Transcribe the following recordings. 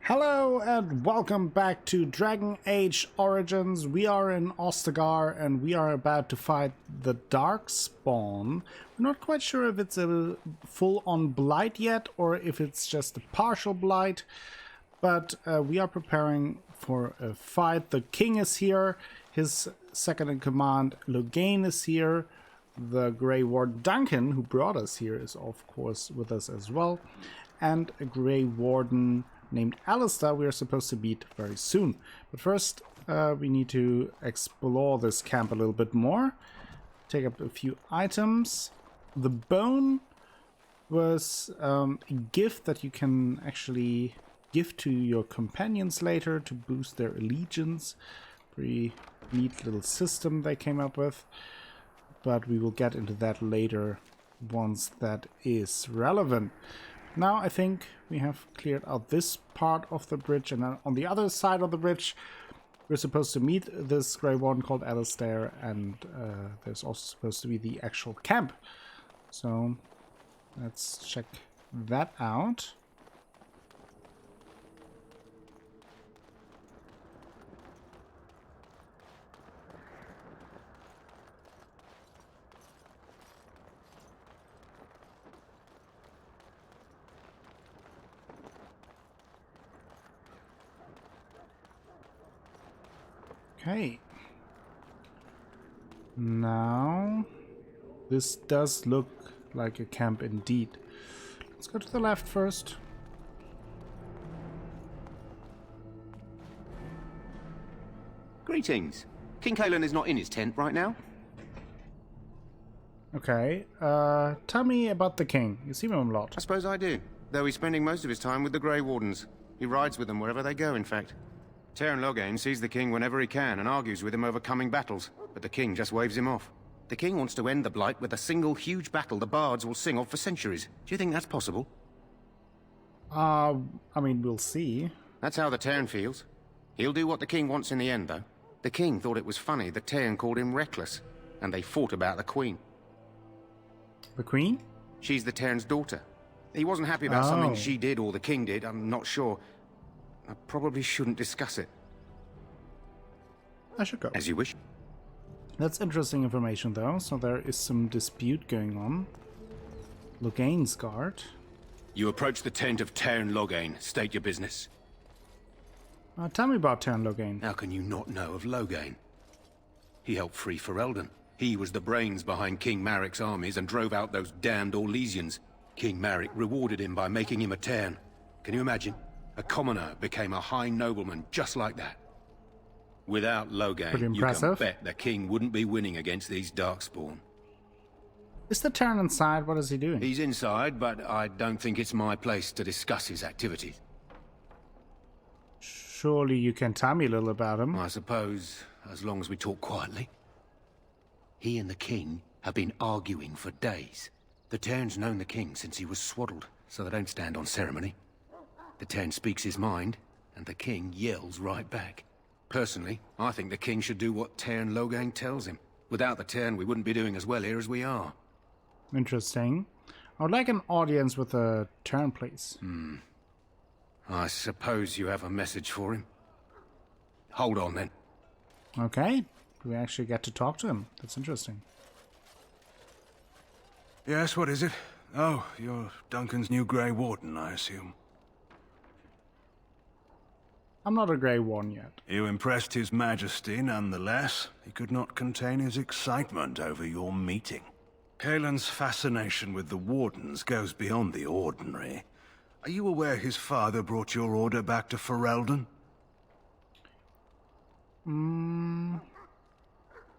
Hello and welcome back to Dragon Age Origins. We are in Ostagar and we are about to fight the Darkspawn. We're not quite sure if it's a full-on blight yet or if it's just a partial blight, but we are preparing for a fight. The king is here, his second in command Loghain is here, the Grey Warden Duncan, who brought us here, is of course with us as well, and a Grey Warden named Alistair we are supposed to meet very soon. But first we need to explore this camp a little bit more, take up a few items. The bone was a gift that you can actually give to your companions later to boost their allegiance. Pretty neat little system they came up with, but we will get into that later once that is relevant. Now I think we have cleared out this part of the bridge, and then on the other side of the bridge we're supposed to meet this Grey Warden called Alistair, and there's also supposed to be the actual camp. So let's check that out. Okay, now this does look like a camp indeed. Let's go to the left first. Greetings. King Tailor is not in his tent right now. Okay, tell me about the king. You see him a lot. I suppose I do, though he's spending most of his time with the Grey Wardens. He rides with them wherever they go, in fact. Loghain sees the king whenever he can and argues with him over coming battles, but the king just waves him off. The king wants to end the Blight with a single huge battle the bards will sing of for centuries. Do you think that's possible? I mean, we'll see. That's how the Tailor feels. He'll do what the king wants in the end, though. The king thought it was funny that Tailor called him reckless, and they fought about the queen. The queen? She's the Tailor's daughter. He wasn't happy about something she did or the king did, I'm not sure. I probably shouldn't discuss it. I should go. As you wish. That's interesting information, though. So there is some dispute going on. Loghain's guard. You approach the tent of Tailor Loghain. State your business. Tell me about Tailor Loghain. How can you not know of Loghain? He helped free Ferelden. He was the brains behind King Maric's armies and drove out those damned Orlesians. King Maric rewarded him by making him a Tailor. Can you imagine? A commoner became a high nobleman just like that. Without Loghain, you can bet the king wouldn't be winning against these Darkspawn. Is the Tailor inside? What is he doing? He's inside, but I don't think it's my place to discuss his activities. Surely you can tell me a little about him. I suppose, as long as we talk quietly. He and the king have been arguing for days. The Tailor's known the king since he was swaddled, so they don't stand on ceremony. The Tailor speaks his mind, and the king yells right back. Personally, I think the king should do what Tailor Loghain tells him. Without the Tailor, we wouldn't be doing as well here as we are. Interesting. I would like an audience with a Tailor, please. I suppose you have a message for him. Hold on, then. Okay. We actually get to talk to him. That's interesting. Yes, what is it? Oh, you're Duncan's new Grey Warden, I assume. I'm not a Grey Warden yet. You impressed His Majesty nonetheless. He could not contain his excitement over your meeting. Kaelin's fascination with the Wardens goes beyond the ordinary. Are you aware his father brought your order back to Ferelden? No,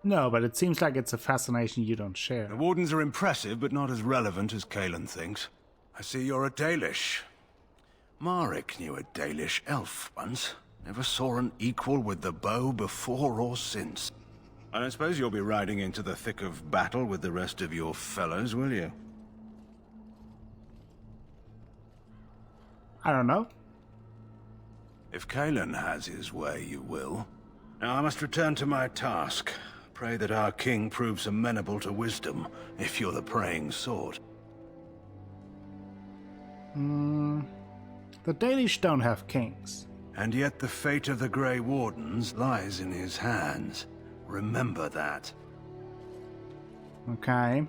but it seems like it's a fascination you don't share. The Wardens are impressive, but not as relevant as Kaelin thinks. I see you're a Dalish. Maric knew a Dalish elf once. Never saw an equal with the bow before or since. I don't suppose you'll be riding into the thick of battle with the rest of your fellows, will you? I don't know. If Kaelin has his way, you will. Now I must return to my task. Pray that our king proves amenable to wisdom, if you're the praying sort. The Dalish don't have kings. And yet the fate of the Grey Wardens lies in his hands. Remember that. Okay.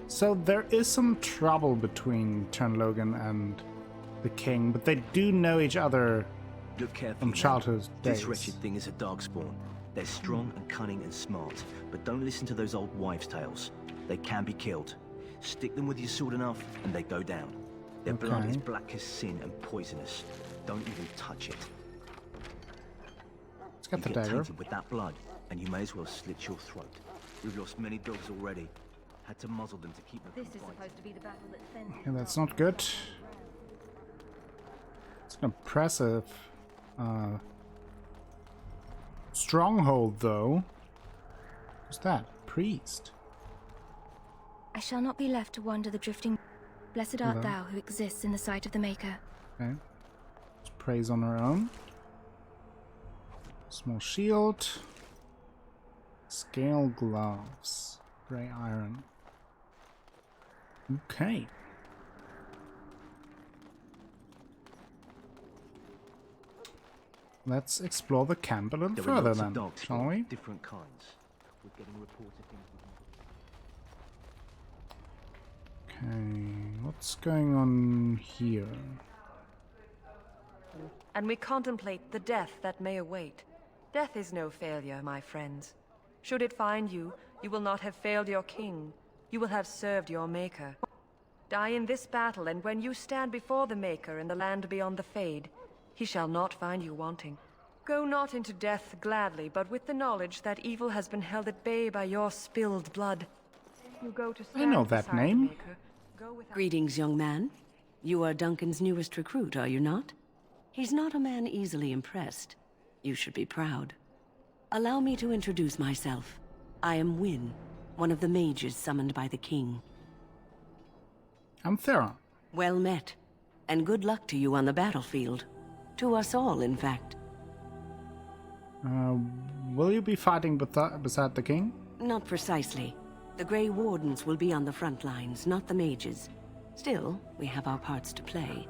So there is some trouble between Turnlogan and the king, but they do know each other Look carefully. from childhood days. This wretched thing is a darkspawn. They're strong and cunning and smart, but don't listen to those old wives' tales. They can be killed. Stick them with your sword enough, and they go down. Their blood is black as sin and poisonous. Don't even touch it. Let's get the You get dagger. tainted with that blood, and you may as well slit your throat. We've lost many dogs already. Had to muzzle them to keep them This from is biting. supposed to be the battle that sends. Okay, that's not good. It's an impressive stronghold, though. What's that? Priest. I shall not be left to wander the drifting. Blessed art thou who exists in the sight of the Maker. Okay. Let's praise on our own. Small shield. Scale gloves. Grey iron. Okay. Let's explore the camp a little There are further lots of then, dogs, shall we? different kinds. We're getting reports of things we can... Okay, what's going on here? And we contemplate the death that may await. Death is no failure, my friends. Should it find you, you will not have failed your king. You will have served your Maker. Die in this battle, and when you stand before the Maker in the land beyond the Fade, he shall not find you wanting. Go not into death gladly, but with the knowledge that evil has been held at bay by your spilled blood. You go to stand know that beside the name. Maker. Go without... Greetings, young man. You are Duncan's newest recruit, are you not? He's not a man easily impressed. You should be proud. Allow me to introduce myself. I am Wynne, one of the mages summoned by the king. I'm Theron. Well met, and good luck to you on the battlefield. To us all, in fact. Will you be fighting beside the king? Not precisely. The Grey Wardens will be on the front lines, not the mages. Still, we have our parts to play.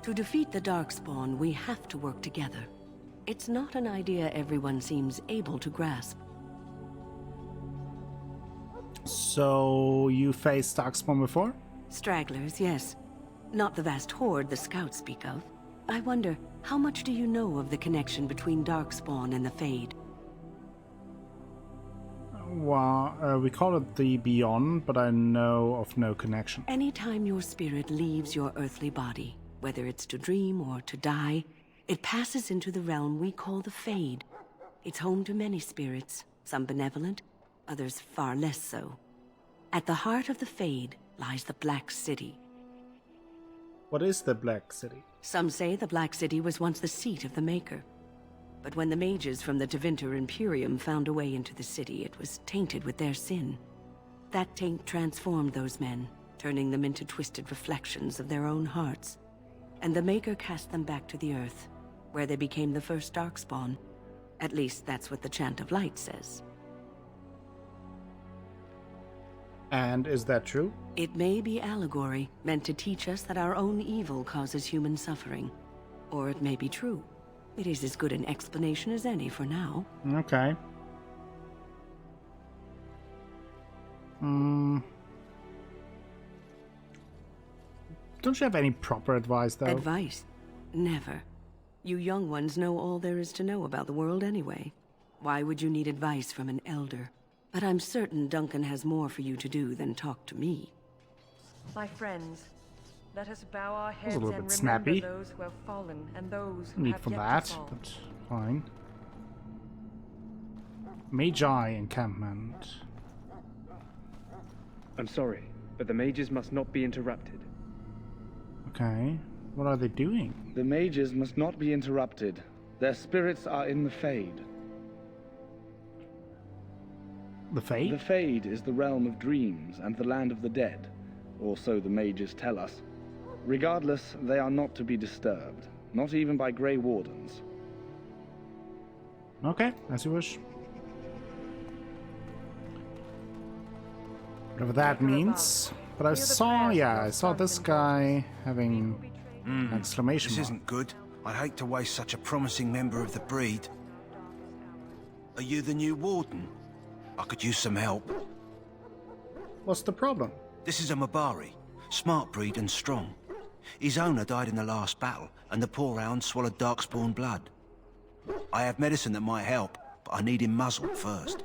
To defeat the Darkspawn, we have to work together. It's not an idea everyone seems able to grasp. So, you faced Darkspawn before? Stragglers, yes. Not the vast horde the scouts speak of. I wonder, how much do you know of the connection between Darkspawn and the Fade? Well, we call it the Beyond, but I know of no connection. Anytime your spirit leaves your earthly body, whether it's to dream or to die, it passes into the realm we call the Fade. It's home to many spirits, some benevolent, others far less so. At the heart of the Fade lies the Black City. What is the Black City? Some say the Black City was once the seat of the Maker. But when the mages from the Tevinter Imperium found a way into the city, it was tainted with their sin. That taint transformed those men, turning them into twisted reflections of their own hearts. And the Maker cast them back to the Earth, where they became the first Darkspawn. At least that's what the Chant of Light says. And is that true? It may be allegory, meant to teach us that our own evil causes human suffering. Or it may be true. It is as good an explanation as any for now. Okay. Don't you have any proper advice, though? Advice? Never. You young ones know all there is to know about the world anyway. Why would you need advice from an elder? But I'm certain Duncan has more for you to do than talk to me. My friends, let us bow our heads a little and bit remember snappy. those who have fallen and those who Need have for yet that, to fall. but fine. Magi encampment. I'm sorry, but the mages must not be interrupted. Okay. What are they doing? The mages must not be interrupted. Their spirits are in the Fade. The Fade? The Fade is the realm of dreams and the land of the dead, or so the mages tell us. Regardless, they are not to be disturbed, not even by Grey Wardens. Okay, as you wish. Whatever that means. But I saw, yeah, I saw this guy having Exclamation This mark. isn't good. I'd hate to waste such a promising member of the breed. Are you the new warden? I could use some help. What's the problem? This is a Mabari. Smart breed and strong. His owner died in the last battle, and the poor hound swallowed darkspawn blood. I have medicine that might help, but I need him muzzled first.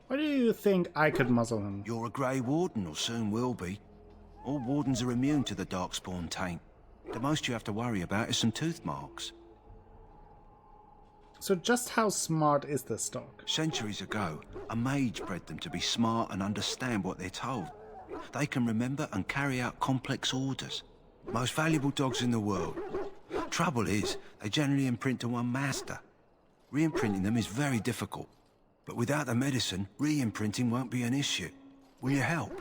Why do you think I could muzzle him? You're a Grey Warden, or soon will be. All wardens are immune to the darkspawn taint. The most you have to worry about is some tooth marks. So just how smart is this dog? Centuries ago, a mage bred them to be smart and understand what they're told. They can remember and carry out complex orders. Most valuable dogs in the world. Trouble is, they generally imprint to one master. Re-imprinting them is very difficult. But without the medicine, re-imprinting won't be an issue. Will you help?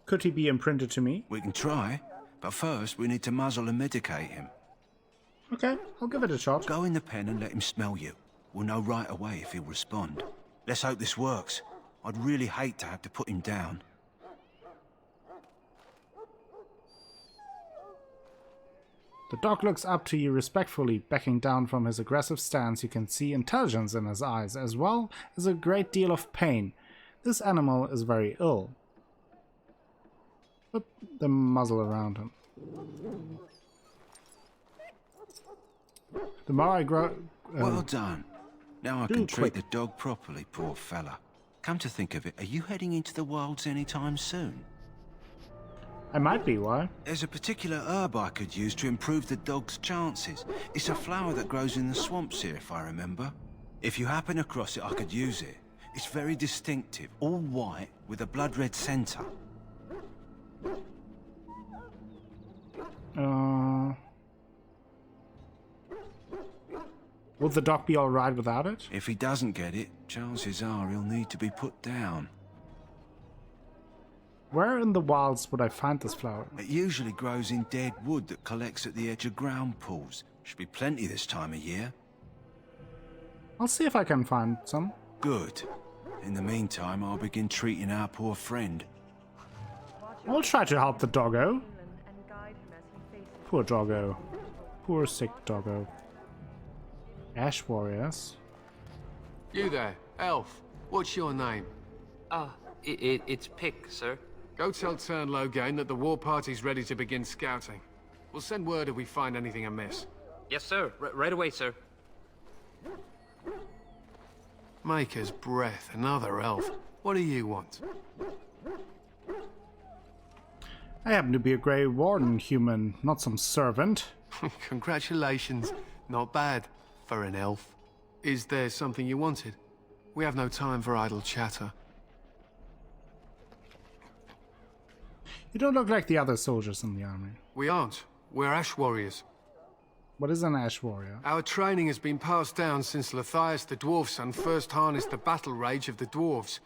Could he be imprinted to me? We can try, but first we need to muzzle and medicate him. Okay, I'll give it a shot. Go in the pen and let him smell you. We'll know right away if he'll respond. Let's hope this works. I'd really hate to have to put him down. The dog looks up to you respectfully, backing down from his aggressive stance. You can see intelligence in his eyes, as well as a great deal of pain. This animal is very ill. Put the muzzle around him. The more I grow... Well done. Now I can quick. treat the dog properly, poor fella. Come to think of it, are you heading into the wilds anytime soon? I might be, why? There's a particular herb I could use to improve the dog's chances. It's a flower that grows in the swamps here, if I remember. If you happen across it, I could use it. It's very distinctive, all white, with a blood-red centre. Would the dog be alright without it? If he doesn't get it, chances are he'll need to be put down. Where in the wilds would I find this flower? It usually grows in dead wood that collects at the edge of ground pools. Should be plenty this time of year. I'll see if I can find some. Good. In the meantime, I'll begin treating our poor friend. I'll try to help the doggo. Poor doggo. Poor sick doggo. Ash warriors. You there, elf. What's your name? It's Pick, sir. Go tell Turn Logain that the war party's ready to begin scouting. We'll send word if we find anything amiss. Yes, sir. Right away, sir. Maker's Breath, another elf. What do you want? I happen to be a Grey Warden human, not some servant. Congratulations. Not bad for an elf. Is there something you wanted? We have no time for idle chatter. You don't look like the other soldiers in the army. We aren't. We're Ash Warriors. What is an Ash Warrior? Our training has been passed down since Lathias the Dwarf Son first harnessed the battle rage of the dwarves.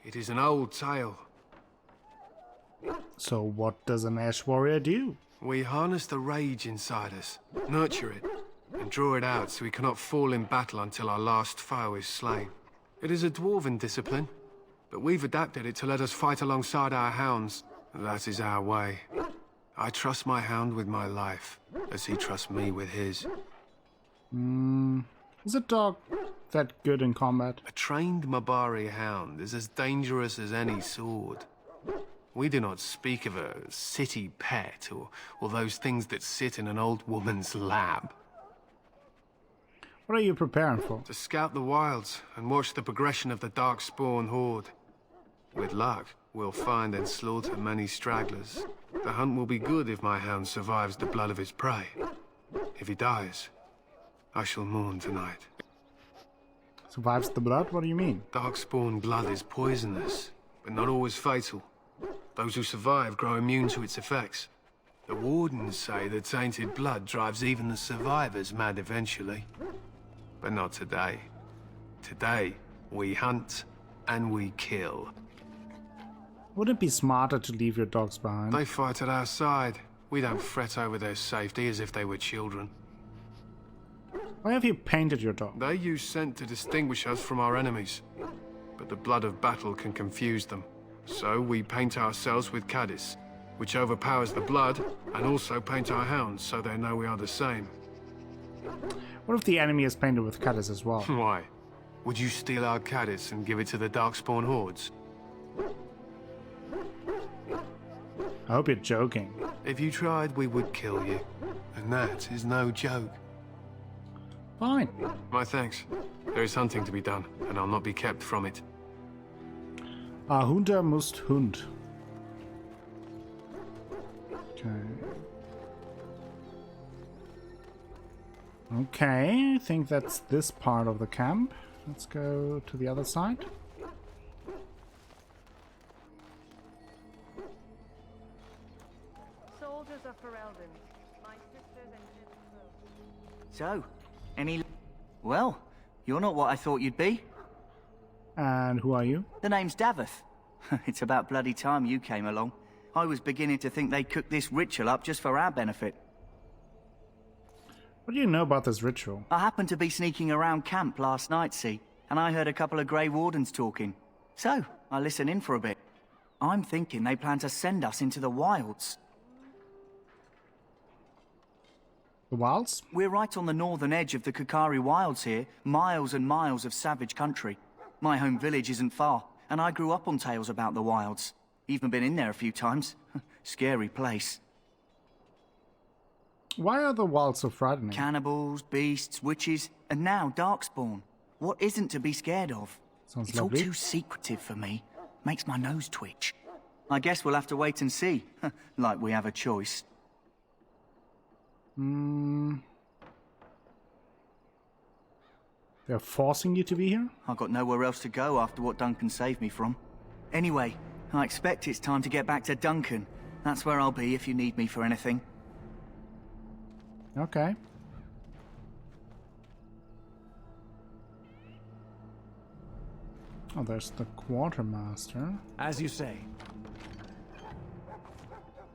It is an old tale. So what does an Ash Warrior do? We harness the rage inside us, nurture it, and draw it out so we cannot fall in battle until our last foe is slain. It is a dwarven discipline, but we've adapted it to let us fight alongside our hounds. That is our way. I trust my hound with my life, as he trusts me with his. Is a dog that good in combat? A trained Mabari hound is as dangerous as any sword. We do not speak of a city pet or those things that sit in an old woman's lap. What are you preparing for? To scout the wilds and watch the progression of the Darkspawn horde. With luck, we'll find and slaughter many stragglers. The hunt will be good if my hound survives the blood of his prey. If he dies, I shall mourn tonight. Survives the blood? What do you mean? Darkspawn blood is poisonous, but not always fatal. Those who survive grow immune to its effects. The wardens say that tainted blood drives even the survivors mad eventually. But not today. Today, we hunt and we kill. Wouldn't it be smarter to leave your dogs behind? They fight at our side. We don't fret over their safety as if they were children. Why have you painted your dog? They use scent to distinguish us from our enemies. But the blood of battle can confuse them. So we paint ourselves with caddis, which overpowers the blood, and also paint our hounds so they know we are the same. What if the enemy is painted with cutters as well? Why? Would you steal our caddis and give it to the Darkspawn hordes? I hope you're joking. If you tried, we would kill you. And that is no joke. Fine. My thanks. There is hunting to be done, and I'll not be kept from it. Hunter muss Hund. Okay. Okay, I think that's this part of the camp. Let's go to the other side. Soldiers of Ferelden, my sisters and gentlemen. So, any... Well, you're not what I thought you'd be. And who are you? The name's Daveth. It's about bloody time you came along. I was beginning to think they cooked this ritual up just for our benefit. What do you know about this ritual? I happened to be sneaking around camp last night, see, and I heard a couple of Grey Wardens talking. So, I listened in for a bit. I'm thinking they plan to send us into the wilds. The wilds? We're right on the northern edge of the Kukari wilds here, miles and miles of savage country. My home village isn't far, and I grew up on tales about the wilds. Even been in there a few times. Scary place. Why are the wilds so frightening? Cannibals, beasts, witches, and now Darkspawn. What isn't to be scared of? Sounds it's lovely. all too secretive for me. Makes my nose twitch. I guess we'll have to wait and see. Like we have a choice. They're forcing you to be here? I've got nowhere else to go after what Duncan saved me from. Anyway, I expect it's time to get back to Duncan. That's where I'll be if you need me for anything. Okay. Oh, there's the quartermaster. As you say.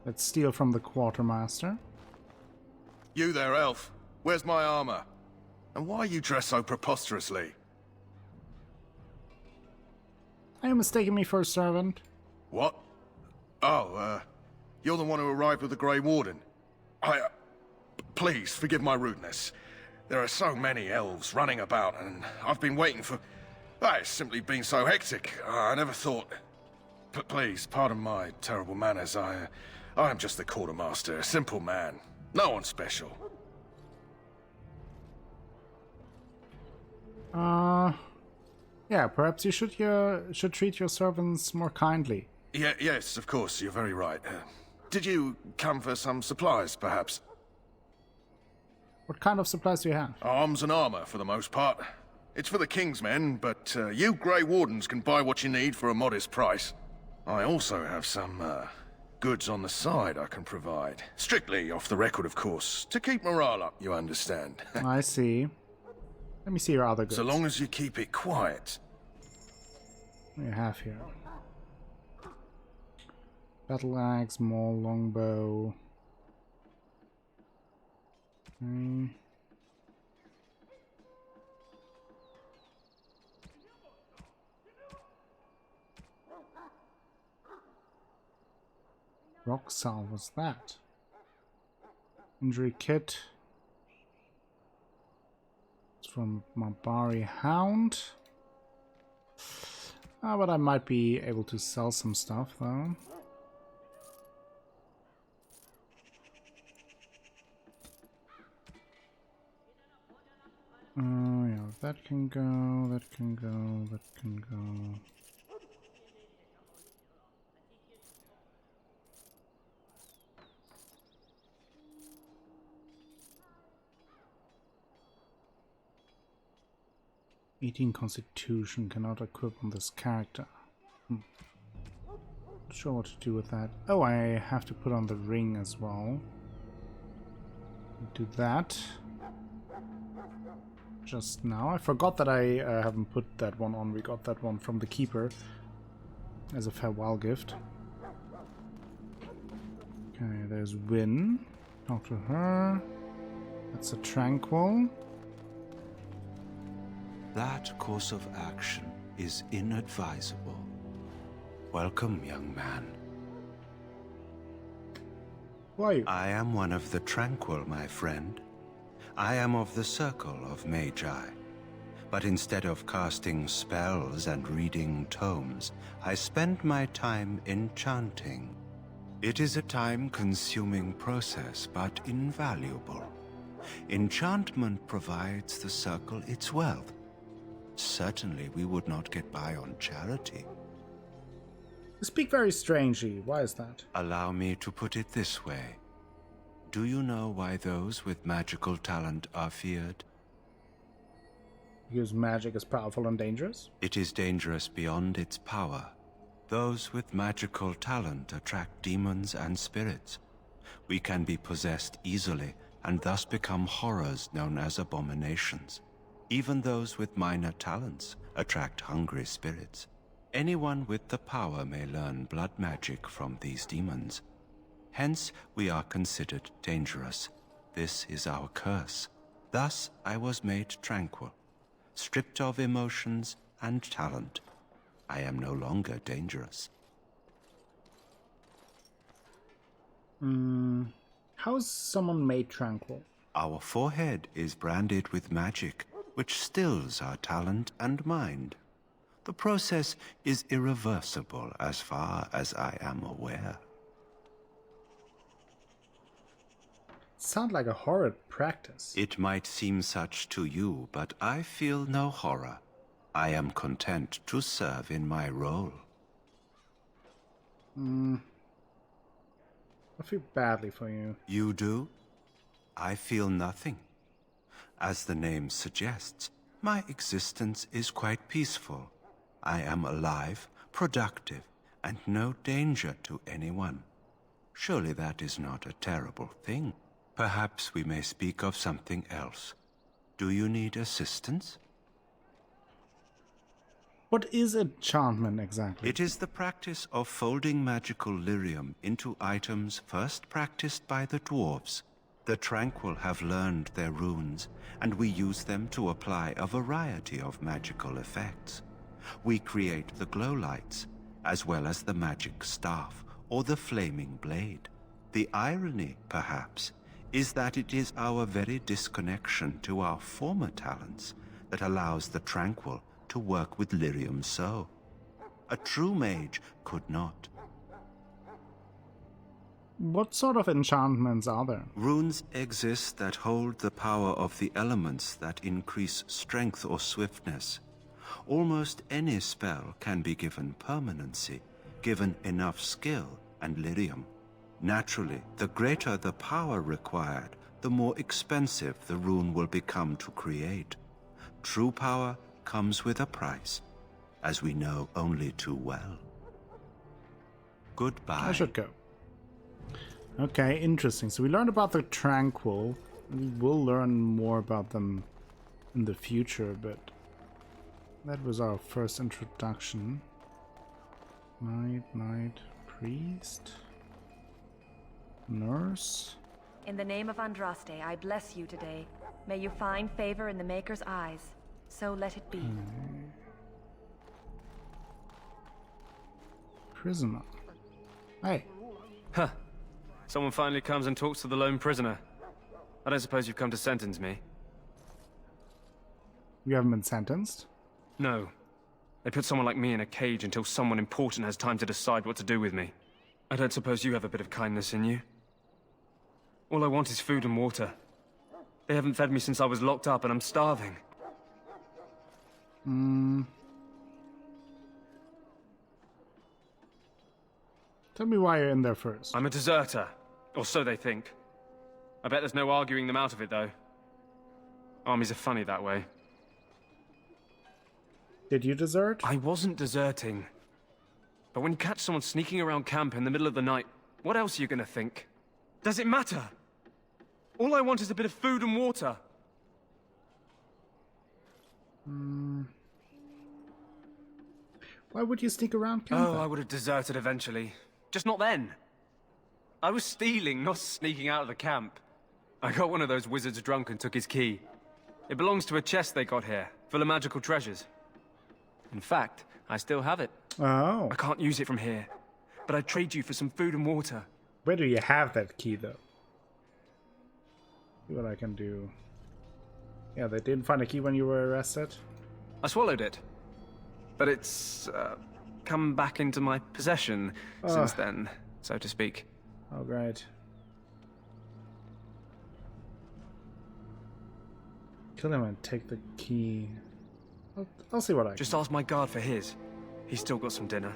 Let's steal from the quartermaster. You there, elf. Where's my armor? And why you dress so preposterously? Are you mistaking me for a servant? What? Oh, you're the one who arrived with the Grey Warden. Please, forgive my rudeness. There are so many elves running about, and I've been waiting for... It's simply been so hectic. I never thought... Please, pardon my terrible manners. I am just the quartermaster, a simple man. No one special. Yeah, perhaps you should treat your servants more kindly. Yes, of course, you're very right. Did you come for some supplies, perhaps? What kind of supplies do you have? Arms and armor, for the most part. It's for the King's men, but you Grey Wardens can buy what you need for a modest price. I also have some goods on the side I can provide. Strictly off the record, of course. To keep morale up, you understand. I see. Let me see your other goods. So long as you keep it quiet. What do you have here? Battle axe, maul, longbow. Rock salve, what's that? Injury kit. It's from Mabari Hound. But I might be able to sell some stuff though. Yeah, that can go, that can go, that can go. Eating Constitution cannot equip on this character. Not sure what to do with that. Oh, I have to put on the ring as well. Do that. Just now. I forgot that I haven't put that one on. We got that one from the Keeper as a farewell gift. Okay, there's Win. Talk to her. That's a Tranquil. That course of action is inadvisable. Welcome, young man. Who are you? I am one of the Tranquil, my friend. I am of the Circle of Magi. But instead of casting spells and reading tomes, I spend my time enchanting. It is a time-consuming process, but invaluable. Enchantment provides the Circle its wealth. Certainly we would not get by on charity. You speak very strangely. Why is that? Allow me to put it this way. Do you know why those with magical talent are feared? Because magic is powerful and dangerous? It is dangerous beyond its power. Those with magical talent attract demons and spirits. We can be possessed easily, and thus become horrors known as abominations. Even those with minor talents attract hungry spirits. Anyone with the power may learn blood magic from these demons. Hence, we are considered dangerous. This is our curse. Thus, I was made tranquil, stripped of emotions and talent. I am no longer dangerous. How is someone made tranquil? Our forehead is branded with magic, which stills our talent and mind. The process is irreversible as far as I am aware. Sound like a horrid practice. It might seem such to you, but I feel no horror. I am content to serve in my role. I feel badly for you. You do? I feel nothing. As the name suggests, my existence is quite peaceful. I am alive, productive, and no danger to anyone. Surely that is not a terrible thing. Perhaps we may speak of something else. Do you need assistance? What is enchantment exactly? It is the practice of folding magical lyrium into items first practiced by the dwarves. The Tranquil have learned their runes, and we use them to apply a variety of magical effects. We create the glow lights, as well as the magic staff or the flaming blade. The irony, perhaps, is that it is our very disconnection to our former talents that allows the Tranquil to work with lyrium so. A true mage could not. What sort of enchantments are there? Runes exist that hold the power of the elements that increase strength or swiftness. Almost any spell can be given permanency, given enough skill and lyrium. Naturally, the greater the power required, the more expensive the rune will become to create. True power comes with a price, as we know only too well. Goodbye. I should go. Okay, interesting. So we learned about the Tranquil. We will learn more about them in the future, but that was our first introduction. Knight, priest, nurse. In the name of Andraste, I bless you today. May you find favor in the Maker's eyes. So let it be. Prisoner. Hey. Huh. Someone finally comes and talks to the lone prisoner. I don't suppose you've come to sentence me? You haven't been sentenced? No. They put someone like me in a cage until someone important has time to decide what to do with me. I don't suppose you have a bit of kindness in you? All I want is food and water. They haven't fed me since I was locked up and I'm starving. Tell me why you're in there first. I'm a deserter. Or so they think. I bet there's no arguing them out of it, though. Armies are funny that way. Did you desert? I wasn't deserting. But when you catch someone sneaking around camp in the middle of the night, what else are you gonna think? Does it matter? All I want is a bit of food and water. Why would you sneak around camp? Oh, I would have deserted eventually. Just not then. I was stealing, not sneaking out of the camp. I got one of those wizards drunk and took his key. It belongs to a chest they got here, full of magical treasures. In fact, I still have it. Oh. I can't use it from here, but I'd trade you for some food and water. Where do you have that key, though? See what I can do. Yeah, they didn't find a key when you were arrested. I swallowed it, but it's come back into my possession since then, so to speak. Oh, great. Kill him and take the key. I'll see what I can. Just ask my guard for his. He's still got some dinner.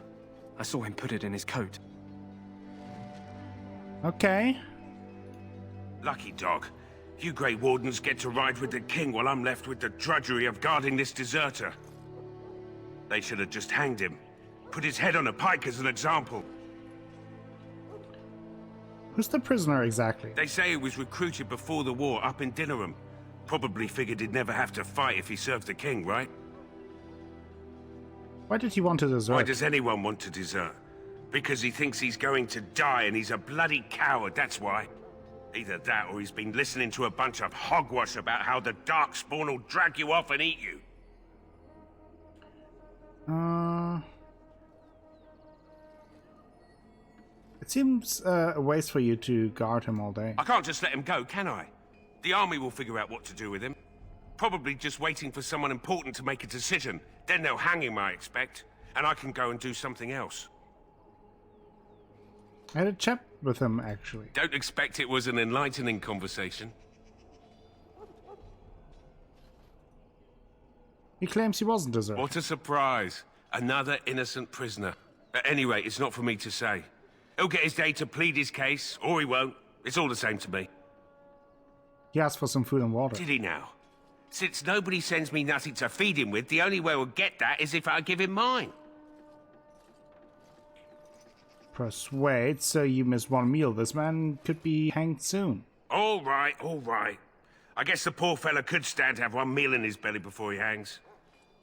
I saw him put it in his coat. Okay. Lucky dog. You Grey Wardens get to ride with the king while I'm left with the drudgery of guarding this deserter. They should have just hanged him. Put his head on a pike as an example. Who's the prisoner exactly? They say he was recruited before the war up in Dinnerham. Probably figured he'd never have to fight if he served the king, right? Why did he want to desert? Why does anyone want to desert? Because he thinks he's going to die and he's a bloody coward, that's why. Either that or he's been listening to a bunch of hogwash about how the Darkspawn will drag you off and eat you. It seems a waste for you to guard him all day. I can't just let him go, can I? The army will figure out what to do with him. Probably just waiting for someone important to make a decision. Then they'll hang him, I expect. And I can go and do something else. I had a chat with him, actually. Don't expect it was an enlightening conversation. He claims he wasn't deserted. What a surprise. Another innocent prisoner. At any rate, it's not for me to say. He'll get his day to plead his case, or he won't. It's all the same to me. He asked for some food and water. Did he now? Since nobody sends me nothing to feed him with, the only way we'll get that is if I give him mine. Persuade, so you miss one meal. This man could be hanged soon. All right, all right. I guess the poor fella could stand to have one meal in his belly before he hangs.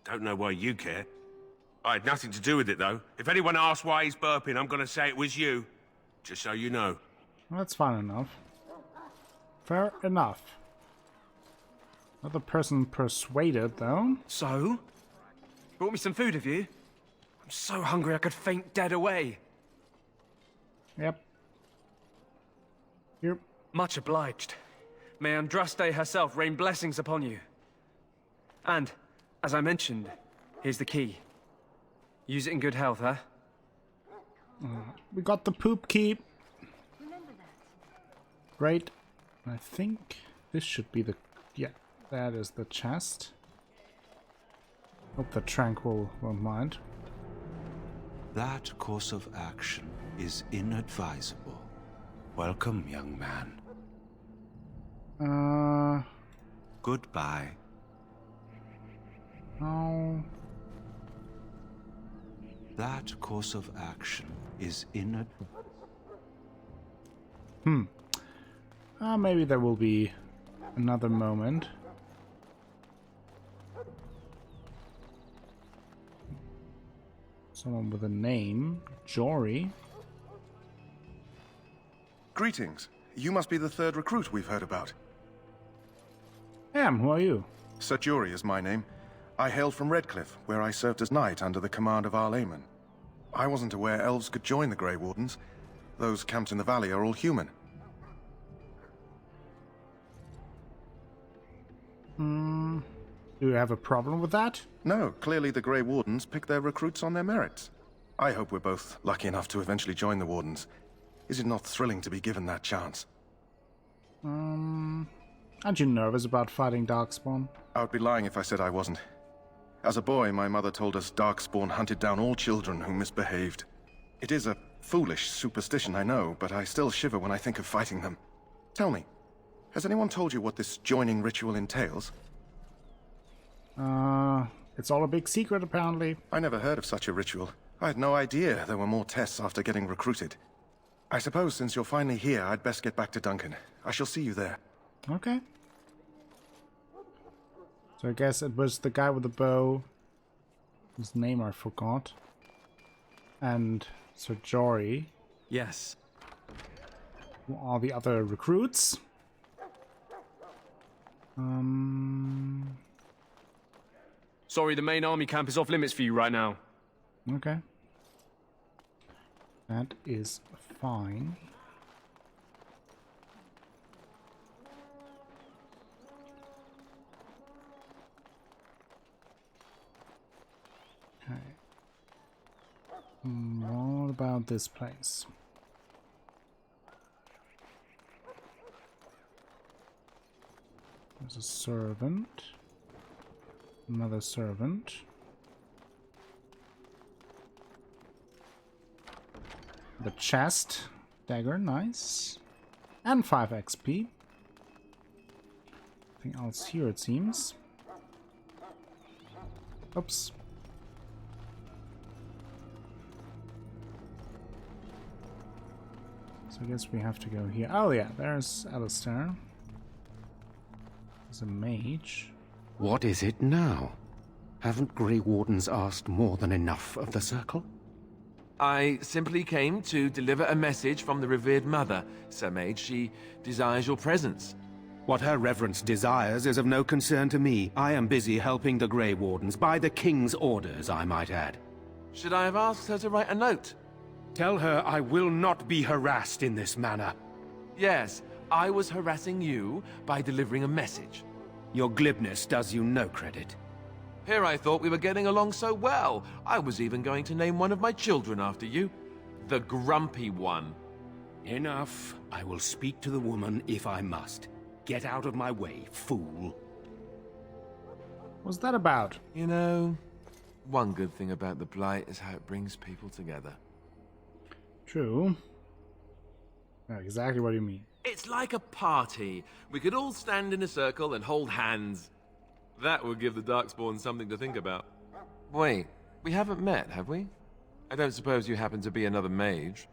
Don't know why you care. I had nothing to do with it, though. If anyone asks why he's burping, I'm gonna say it was you. Just so you know. Well, that's fine enough. Fair enough. Another person persuaded, though. So? Brought me some food, have you? I'm so hungry I could faint dead away. Yep. Here. Much obliged. May Andraste herself rain blessings upon you. And, as I mentioned, here's the key. Use it in good health, huh? We got the poop key. Great. I think this should be the... Yeah, that is the chest. Hope the Tranquil won't mind. That course of action is inadvisable. Welcome, young man. Goodbye. Oh. That course of action is Maybe there will be another moment. Someone with a name. Jory. Greetings. You must be the third recruit we've heard about. Who are you? Sir Jory is my name. I hail from Redcliffe, where I served as knight under the command of Arl Eamon. I wasn't aware elves could join the Grey Wardens. Those camped in the valley are all human. Do you have a problem with that? No, clearly the Grey Wardens pick their recruits on their merits. I hope we're both lucky enough to eventually join the Wardens. Is it not thrilling to be given that chance? Aren't you nervous about fighting Darkspawn? I would be lying if I said I wasn't. As a boy, my mother told us Darkspawn hunted down all children who misbehaved. It is a foolish superstition, I know, but I still shiver when I think of fighting them. Tell me, has anyone told you what this joining ritual entails? It's all a big secret, apparently. I never heard of such a ritual. I had no idea there were more tests after getting recruited. I suppose since you're finally here, I'd best get back to Duncan. I shall see you there. Okay. So I guess it was the guy with the bow, whose name I forgot, and Sir Jory. Yes. Who are the other recruits? Sorry, the main army camp is off limits for you right now. Okay. That is fine. Okay. What about this place? There's a servant. Another servant. The chest. Dagger, nice. And 5 XP. Nothing else here, it seems. Oops. So I guess we have to go here. Oh yeah, there's Alistair. There's a mage. What is it now? Haven't Grey Wardens asked more than enough of the Circle? I simply came to deliver a message from the revered mother, Sir Mage. She desires your presence. What her reverence desires is of no concern to me. I am busy helping the Grey Wardens, by the King's orders, I might add. Should I have asked her to write a note? Tell her I will not be harassed in this manner. Yes, I was harassing you by delivering a message. Your glibness does you no credit. Here I thought we were getting along so well. I was even going to name one of my children after you. The Grumpy One. Enough. I will speak to the woman if I must. Get out of my way, fool. What's that about? You know, one good thing about the Blight is how it brings people together. True. Yeah, exactly what you mean. It's like a party. We could all stand in a circle and hold hands. That would give the Darkspawn something to think about. Wait, we haven't met, have we? I don't suppose you happen to be another mage?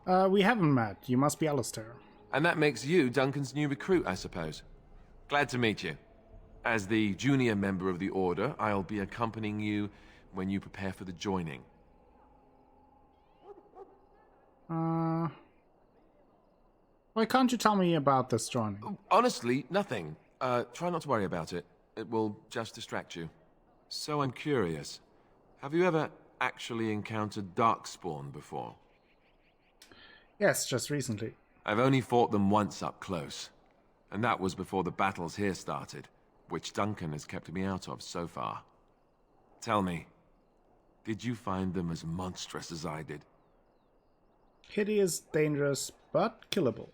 We haven't met. You must be Alistair. And that makes you Duncan's new recruit, I suppose. Glad to meet you. As the junior member of the Order, I'll be accompanying you when you prepare for the joining. Why can't you tell me about this joining? Honestly, nothing. Try not to worry about it. It will just distract you. So I'm curious. Have you ever actually encountered Darkspawn before? Yes, just recently. I've only fought them once up close. And that was before the battles here started, which Duncan has kept me out of so far. Tell me, did you find them as monstrous as I did? Hideous, dangerous, but killable.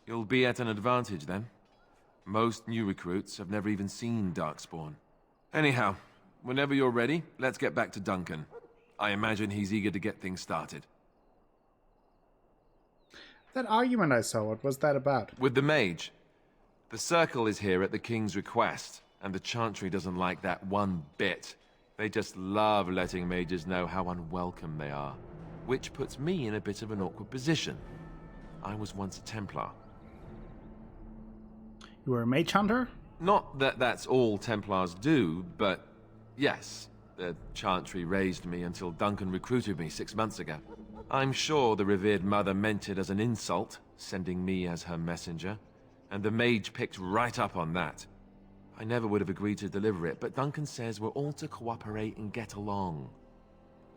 You'll be at an advantage then. Most new recruits have never even seen Darkspawn. Anyhow, whenever you're ready, let's get back to Duncan. I imagine he's eager to get things started. That argument I saw, what was that about? With the mage. The Circle is here at the King's request, and the Chantry doesn't like that one bit. They just love letting mages know how unwelcome they are, which puts me in a bit of an awkward position. I was once a Templar. You were a mage hunter? Not that that's all Templars do, but yes, the Chantry raised me until Duncan recruited me 6 months ago. I'm sure the revered mother meant it as an insult, sending me as her messenger, and the mage picked right up on that. I never would have agreed to deliver it, but Duncan says we're all to cooperate and get along.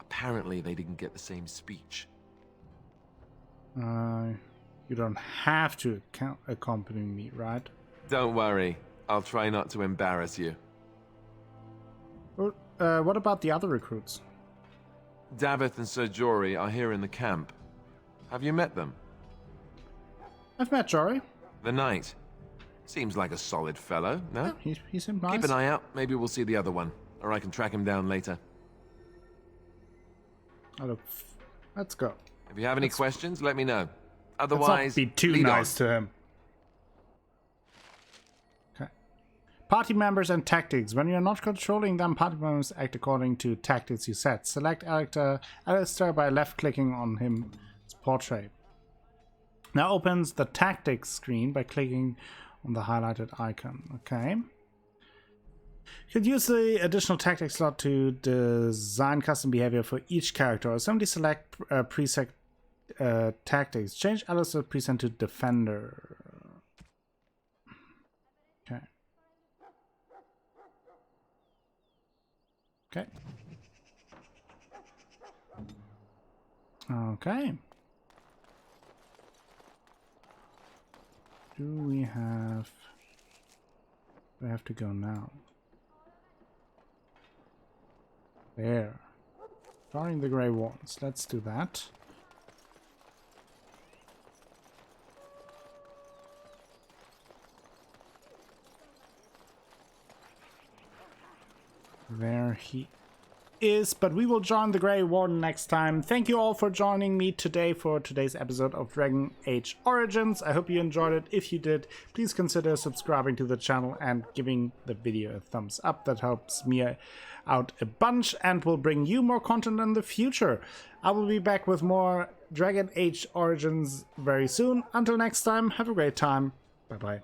Apparently they didn't get the same speech. You don't have to accompany me, right? Don't worry. I'll try not to embarrass you. Well, what about the other recruits? Davith and Sir Jory are here in the camp. Have you met them? I've met Jory. The knight. Seems like a solid fellow, no? Yeah, he seemed nice. Keep an eye out. Maybe we'll see the other one. Or I can track him down later. Let's go. If you have any questions, let me know. Otherwise, let's not be too nice to him. Okay. Party members and tactics. When you're not controlling them, party members act according to tactics you set. Select Alistair by left-clicking on his portrait. Now opens the tactics screen by clicking on the highlighted icon. Okay. You could use the additional tactics slot to design custom behavior for each character, or simply select preset tactics. Change Alistair preset to defender. Okay. Okay. Okay. Do we have... I have to go now. There. Starting the Grey Wardens. Let's do that. There he is, but we will join the Grey Warden next time. Thank you all for joining me today for today's episode of Dragon Age Origins. I hope you enjoyed it. If you did, please consider subscribing to the channel and giving the video a thumbs up. That helps me out a bunch and will bring you more content in the future. I will be back with more Dragon Age Origins very soon. Until next time, have a great time. Bye bye.